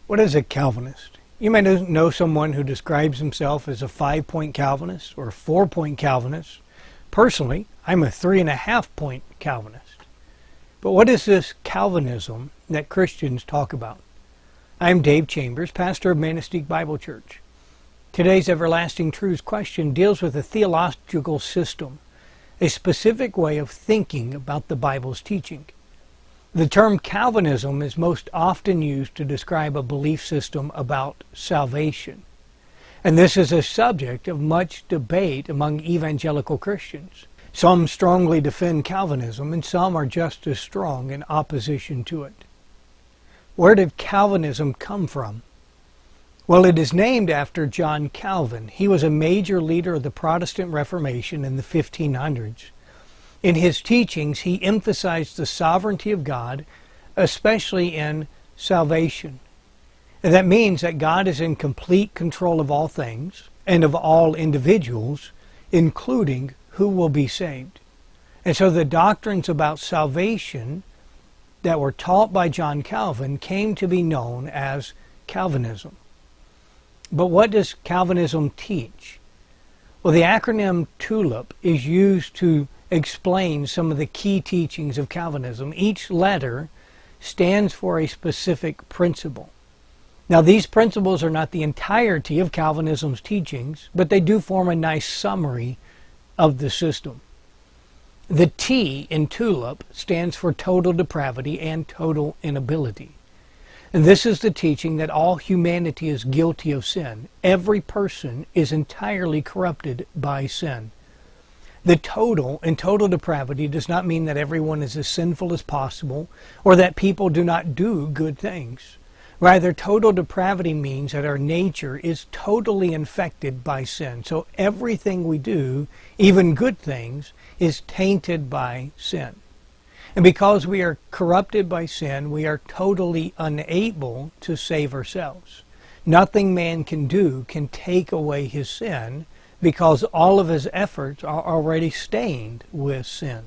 What is a Calvinist? You may know someone who describes himself as a 5-point Calvinist or a 4-point Calvinist. Personally, I'm a 3.5-point Calvinist. But what is this Calvinism that Christians talk about? I'm Dave Chambers, pastor of Manistique Bible Church. Today's Everlasting Truths question deals with a theological system, a specific way of thinking about the Bible's teaching. The term Calvinism is most often used to describe a belief system about salvation. And this is a subject of much debate among evangelical Christians. Some strongly defend Calvinism, and some are just as strong in opposition to it. Where did Calvinism come from? Well, it is named after John Calvin. He was a major leader of the Protestant Reformation in the 1500s. In his teachings, he emphasized the sovereignty of God, especially in salvation. And that means that God is in complete control of all things and of all individuals, including who will be saved. And so the doctrines about salvation that were taught by John Calvin came to be known as Calvinism. But what does Calvinism teach? Well, the acronym TULIP is used to explain some of the key teachings of Calvinism. Each letter stands for a specific principle. Now, these principles are not the entirety of Calvinism's teachings, but they do form a nice summary of the system. The T in TULIP stands for total depravity and total inability. And this is the teaching that all humanity is guilty of sin. Every person is entirely corrupted by sin. The total in total depravity does not mean that everyone is as sinful as possible or that people do not do good things. Rather, total depravity means that our nature is totally infected by sin. So everything we do, even good things, is tainted by sin. And because we are corrupted by sin, we are totally unable to save ourselves. Nothing man can do can take away his sin, because all of his efforts are already stained with sin.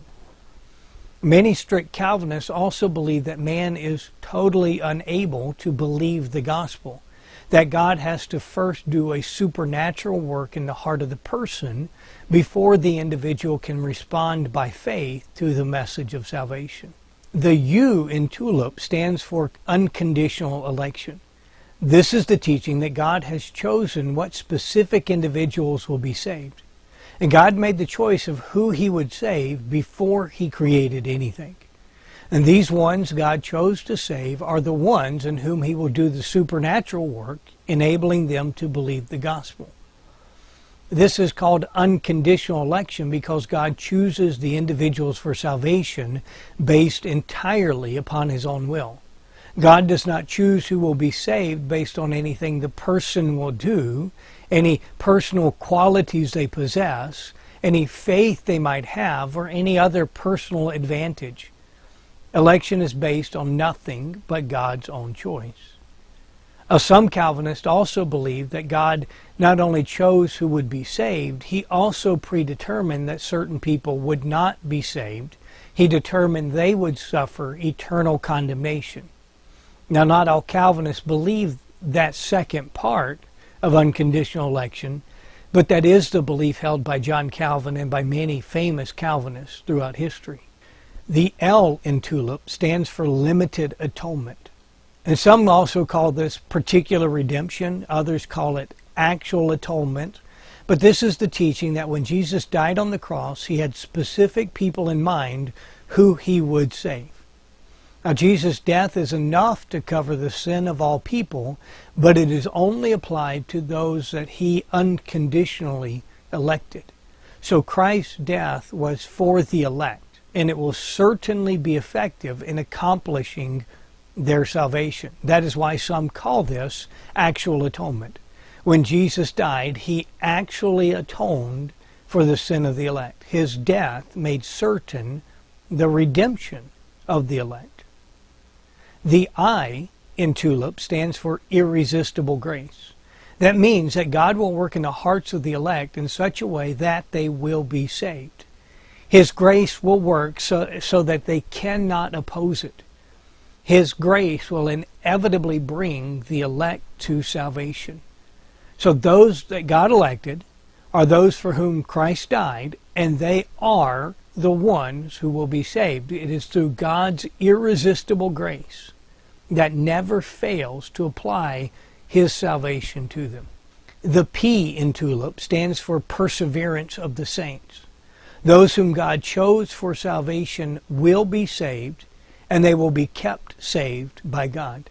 Many strict Calvinists also believe that man is totally unable to believe the gospel, that God has to first do a supernatural work in the heart of the person before the individual can respond by faith to the message of salvation. The U in TULIP stands for unconditional election. This is the teaching that God has chosen what specific individuals will be saved. And God made the choice of who He would save before He created anything. And these ones God chose to save are the ones in whom He will do the supernatural work, enabling them to believe the gospel. This is called unconditional election because God chooses the individuals for salvation based entirely upon His own will. God does not choose who will be saved based on anything the person will do, any personal qualities they possess, any faith they might have, or any other personal advantage. Election is based on nothing but God's own choice. Some Calvinists also believe that God not only chose who would be saved, He also predetermined that certain people would not be saved. He determined they would suffer eternal condemnation. Now, not all Calvinists believe that second part of unconditional election, but that is the belief held by John Calvin and by many famous Calvinists throughout history. The L in TULIP stands for limited atonement. And some also call this particular redemption. Others call it actual atonement. But this is the teaching that when Jesus died on the cross, He had specific people in mind who He would save. Now, Jesus' death is enough to cover the sin of all people, but it is only applied to those that He unconditionally elected. So Christ's death was for the elect, and it will certainly be effective in accomplishing their salvation. That is why some call this actual atonement. When Jesus died, He actually atoned for the sin of the elect. His death made certain the redemption of the elect. The I in TULIP stands for irresistible grace. That means that God will work in the hearts of the elect in such a way that they will be saved. His grace will work so that they cannot oppose it. His grace will inevitably bring the elect to salvation. So those that God elected are those for whom Christ died, and they are the ones who will be saved. It is through God's irresistible grace that never fails to apply His salvation to them. The P in TULIP stands for perseverance of the saints. Those whom God chose for salvation will be saved, and they will be kept saved by God.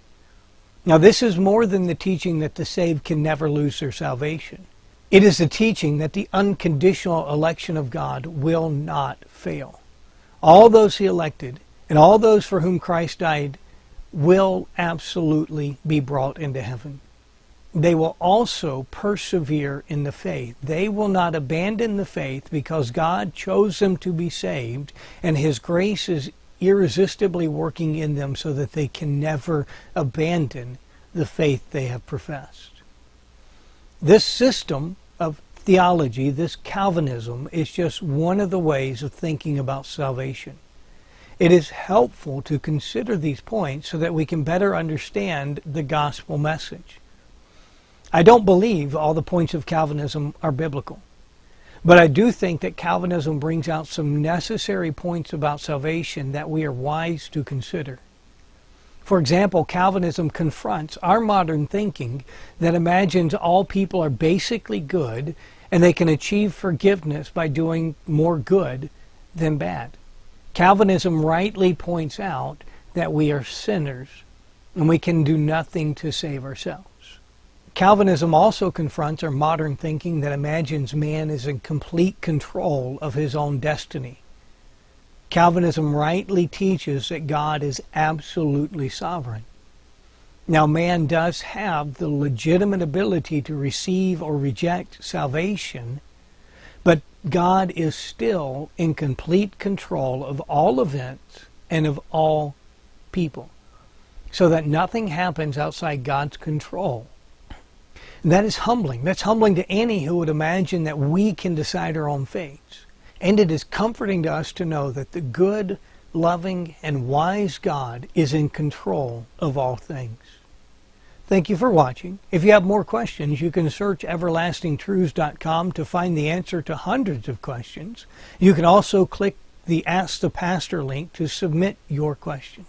Now, this is more than the teaching that the saved can never lose their salvation. It is the teaching that the unconditional election of God will not fail. All those He elected and all those for whom Christ died will absolutely be brought into heaven. They will also persevere in the faith. They will not abandon the faith because God chose them to be saved, and His grace is irresistibly working in them so that they can never abandon the faith they have professed. This system of theology, this Calvinism, is just one of the ways of thinking about salvation. It is helpful to consider these points so that we can better understand the gospel message. I don't believe all the points of Calvinism are biblical, but I do think that Calvinism brings out some necessary points about salvation that we are wise to consider. For example, Calvinism confronts our modern thinking that imagines all people are basically good and they can achieve forgiveness by doing more good than bad. Calvinism rightly points out that we are sinners and we can do nothing to save ourselves. Calvinism also confronts our modern thinking that imagines man is in complete control of his own destiny. Calvinism rightly teaches that God is absolutely sovereign. Now, man does have the legitimate ability to receive or reject salvation, but God is still in complete control of all events and of all people, so that nothing happens outside God's control. And that is humbling. That's humbling to any who would imagine that we can decide our own fates. And it is comforting to us to know that the good, loving, and wise God is in control of all things. Thank you for watching. If you have more questions, you can search everlastingtruths.com to find the answer to hundreds of questions. You can also click the Ask the Pastor link to submit your questions.